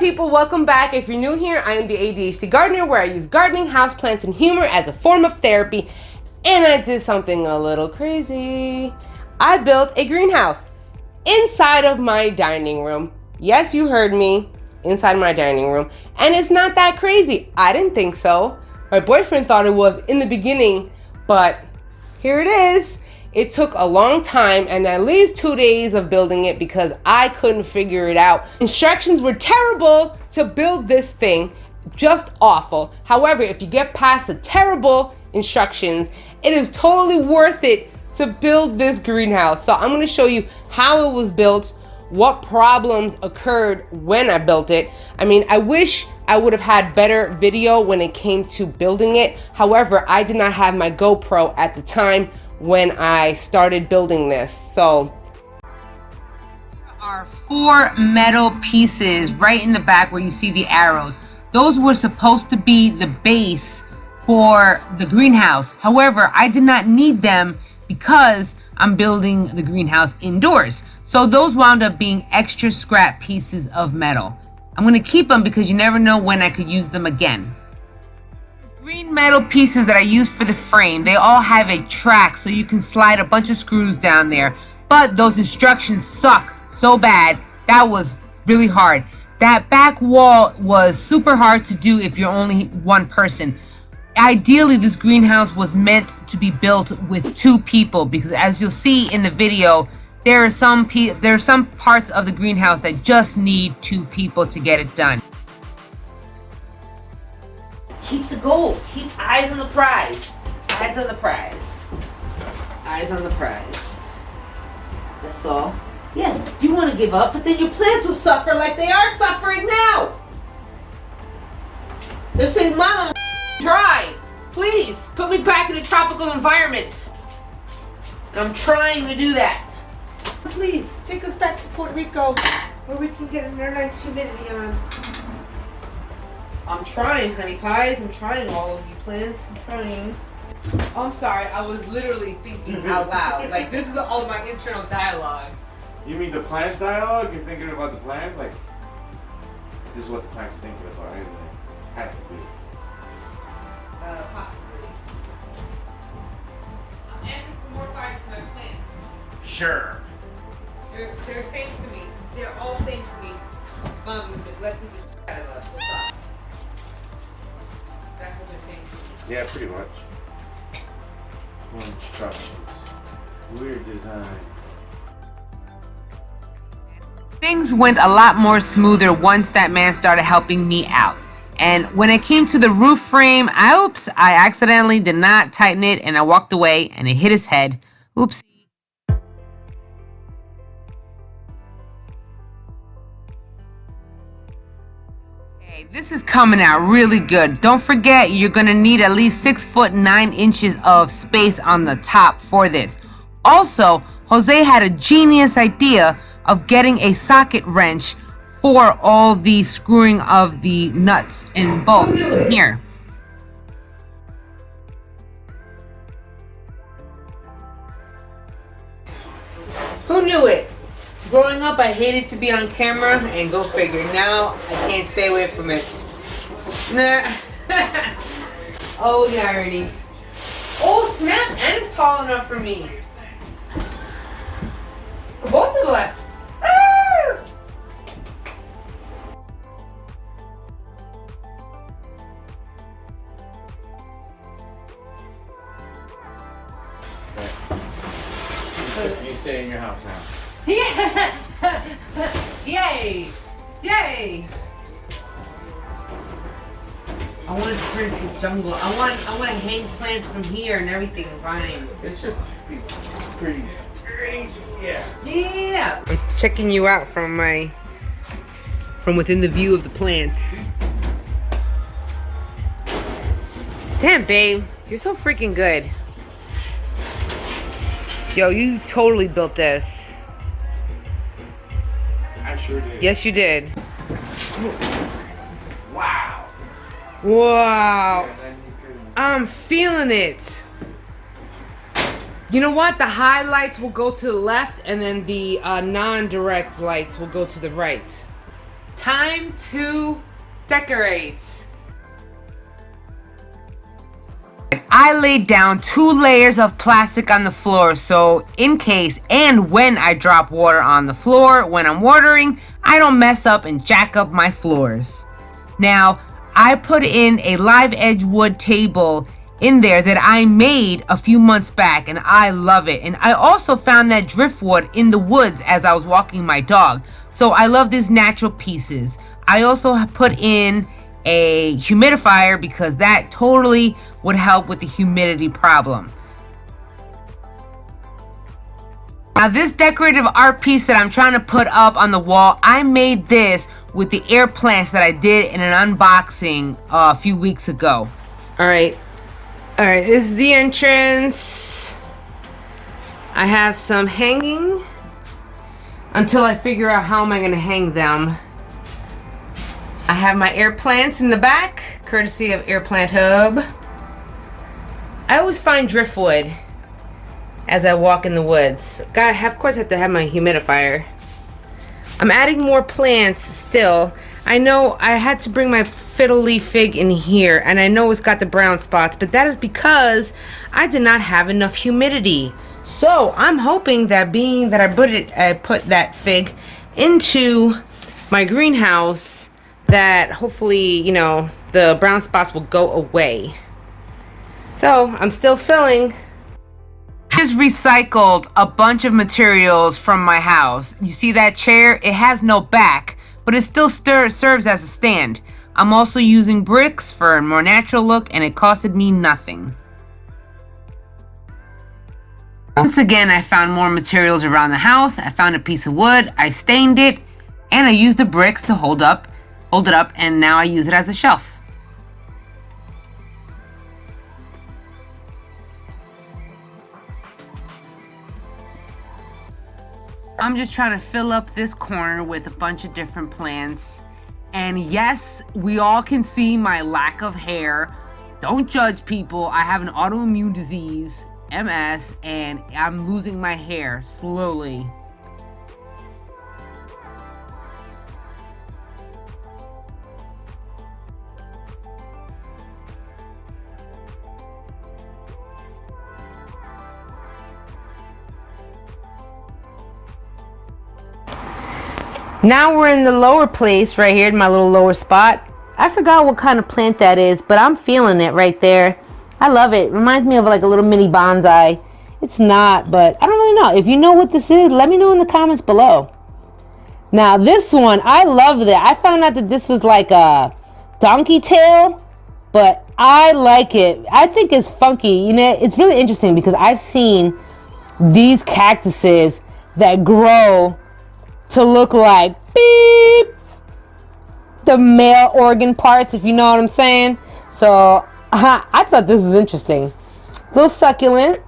people? Welcome back. If you're new here, I am the ADHD gardener, where I use gardening, houseplants, and humor as a form of therapy. And I did something a little crazy. I built a greenhouse inside of my dining room. Yes, you heard me. Inside my dining room. And it's not that crazy. I didn't think so. My boyfriend thought it was in the beginning, but here it is. It took a long time and at least 2 days of building it because I couldn't figure it out. Instructions were terrible to build this thing, just awful. However, if you get past the terrible instructions, it is totally worth it to build this greenhouse. So I'm gonna show you how it was built, what problems occurred when I built it. I mean, I wish I would have had better video when it came to building it. However, I did not have my GoPro at the time when I started building this. So there are 4 metal pieces right in the back where you see the arrows. Those were supposed to be the base for the greenhouse. However, I did not need them because I'm building the greenhouse indoors. So those wound up being extra scrap pieces of metal. I'm gonna keep them because you never know when I could use them again. Green metal pieces that I used for the frame, they all have a track so you can slide a bunch of screws down there. But those instructions suck so bad. That was really hard. That back wall was super hard to do if you're only one person. Ideally, this greenhouse was meant to be built with 2 people because, as you'll see in the video, there are some parts of the greenhouse that just need 2 people to get it done. Keep the gold. Keep eyes on the prize. Eyes on the prize. Eyes on the prize. That's all. Yes, you want to give up, but then your plants will suffer like they are suffering now. They're saying, Mama, I'm dry. Please, put me back in a tropical environment. And I'm trying to do that. Please, take us back to Puerto Rico where we can get a nice humidity on. I'm trying, honey pies. I'm trying, all of you plants. I'm trying. Oh, I'm sorry. I was literally thinking out loud. Like, this is all my internal dialogue. You mean the plant dialogue? You're thinking about the plants? Like, this is what the plants are thinking about, isn't it? Has to be. Possibly. I'm adding more fires to my plants. Sure. They're saying to me, they're all saying to me, Mom, you've neglected the shit out of us. What's up? That's what they're saying to me. Yeah, pretty much. More instructions. Weird design. Things went a lot more smoother once that man started helping me out. And when it came to the roof frame, I accidentally did not tighten it and I walked away and it hit his head. Oops. Okay, this is coming out really good. Don't forget, you're gonna need at least 6 foot 9 inches of space on the top for this. Also, Jose had a genius idea of getting a socket wrench for all the screwing of the nuts and bolts in here. Who knew it? Growing up, I hated to be on camera, and go figure. Now, I can't stay away from it. Nah. Oh, the irony. Oh, snap! And it's tall enough for me. For both of us. Ah! You stay in your house now. Yeah! Yay! Yay! I want to turn to jungle. I want to hang plants from here and everything. Fine. It should be pretty sturdy. Yeah. Yeah. I'm checking you out from within the view of the plants. Damn, babe, you're so freaking good. Yo, you totally built this. I sure did. Yes, you did. Wow. Wow. Yeah, then you could- I'm feeling it. You know what? The highlights will go to the left, and then the non-direct lights will go to the right. Time to decorate. I laid down 2 layers of plastic on the floor, so in case and when I drop water on the floor when I'm watering, I don't mess up and jack up my floors. Now, I put in a live edge wood table in there that I made a few months back, and I love it. And I also found that driftwood in the woods as I was walking my dog. So I love these natural pieces. I also put in a humidifier because that totally would help with the humidity problem. Now this decorative art piece that I'm trying to put up on the wall, I made this with the air plants that I did in an unboxing a few weeks ago. All right, this is the entrance. I have some hanging until I figure out how am I gonna hang them. I have my air plants in the back, courtesy of Air Plant Hub. I always find driftwood as I walk in the woods. Of course I have to have my humidifier. I'm adding more plants still. I know I had to bring my fiddle leaf fig in here, and I know it's got the brown spots, but that is because I did not have enough humidity. So I'm hoping that being that I put that fig into my greenhouse, that hopefully, you know, the brown spots will go away. So I'm still filling. Just recycled a bunch of materials from my house. You see that chair? It has no back, but it still serves as a stand. I'm also using bricks for a more natural look, and it costed me nothing. Once again, I found more materials around the house. I found a piece of wood, I stained it, and I used the bricks to hold it up, and now I use it as a shelf. I'm just trying to fill up this corner with a bunch of different plants. And yes, we all can see my lack of hair. Don't judge, people. I have an autoimmune disease, MS, and I'm losing my hair slowly. Now we're in the lower place right here in my little lower spot. I forgot what kind of plant that is, but I'm feeling it right there. I love it. Reminds me of like a little mini bonsai. It's not, but I don't really know. If you know what this is, let me know in the comments below. Now this one, I love that. I found out that this was like a donkey tail, but I like it. I think it's funky. You know, it's really interesting because I've seen these cactuses that grow to look like beep, the male organ parts, if you know what I'm saying. So I thought this was interesting. A little succulent.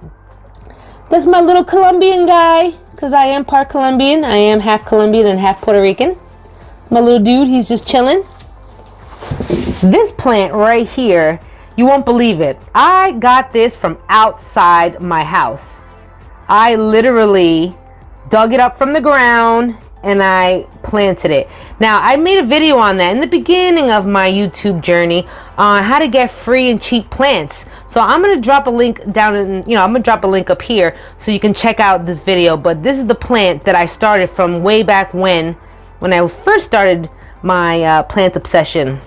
That's my little Colombian guy, because I am part Colombian. I am half Colombian and half Puerto Rican. My little dude, he's just chilling. This plant right here, you won't believe it. I got this from outside my house. I literally dug it up from the ground and I planted it. Now, I made a video on that in the beginning of my YouTube journey on how to get free and cheap plants. So I'm gonna drop a link down in, I'm gonna drop a link up here so you can check out this video. But this is the plant that I started from way back when I first started my plant obsession.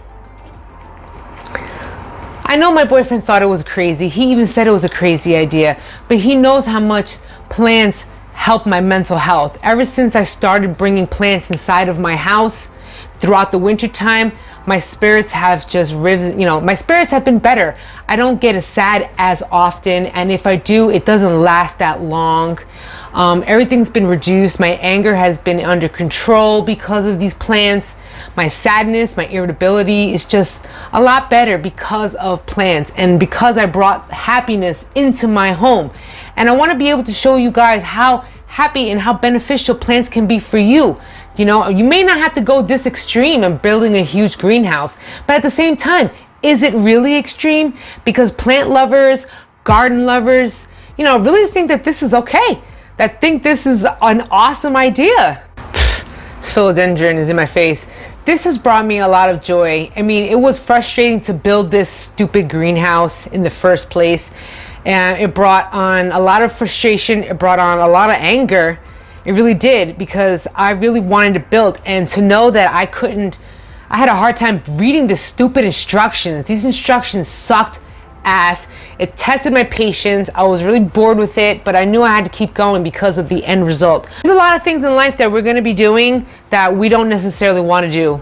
I know my boyfriend thought it was crazy. He even said it was a crazy idea, but he knows how much plants help my mental health. Ever since I started bringing plants inside of my house throughout the winter time, my spirits have just risen, my spirits have been better. I don't get as sad as often, and if I do, it doesn't last that long. Everything's been reduced. My anger has been under control because of these plants. My sadness, my irritability is just a lot better because of plants and because I brought happiness into my home. And I want to be able to show you guys how happy and how beneficial plants can be for you. You may not have to go this extreme in building a huge greenhouse, but at the same time, is it really extreme? Because plant lovers, garden lovers, really think that this is okay. That think this is an awesome idea. This philodendron is in my face. This has brought me a lot of joy. I mean, it was frustrating to build this stupid greenhouse in the first place. And it brought on a lot of frustration. It brought on a lot of anger. It really did, because I really wanted to build, and to know that I had a hard time reading the stupid instructions. These instructions sucked ass. It tested my patience. I was really bored with it, but I knew I had to keep going because of the end result. There's a lot of things in life that we're going to be doing that we don't necessarily want to do,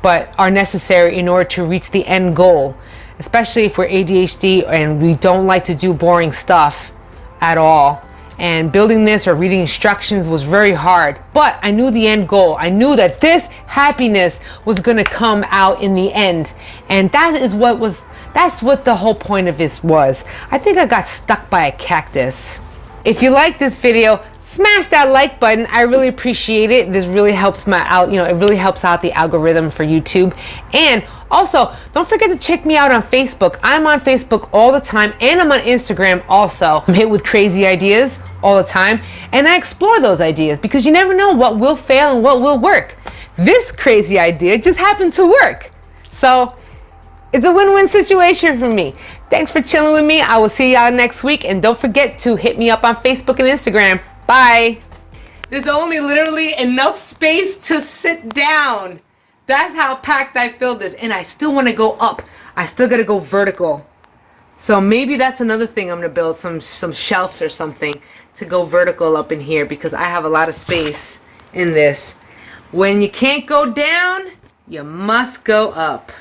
but are necessary in order to reach the end goal, especially if we're ADHD and we don't like to do boring stuff at all. And building this or reading instructions was very hard, but I knew the end goal. I knew that this happiness was gonna come out in the end. And that's what the whole point of this was. I think I got stuck by a cactus. If you like this video, smash that like button. I really appreciate it. This really helps it really helps out the algorithm for YouTube. And also, don't forget to check me out on Facebook. I'm on Facebook all the time, and I'm on Instagram also. I'm hit with crazy ideas all the time, and I explore those ideas because you never know what will fail and what will work. This crazy idea just happened to work. So it's a win-win situation for me. Thanks for chilling with me. I will see y'all next week, and don't forget to hit me up on Facebook and Instagram. Bye. There's only literally enough space to sit down. That's how packed I filled this, and I still want to go up. I still got to go vertical. So maybe that's another thing I'm going to build, some shelves or something to go vertical up in here, because I have a lot of space in this. When you can't go down, you must go up.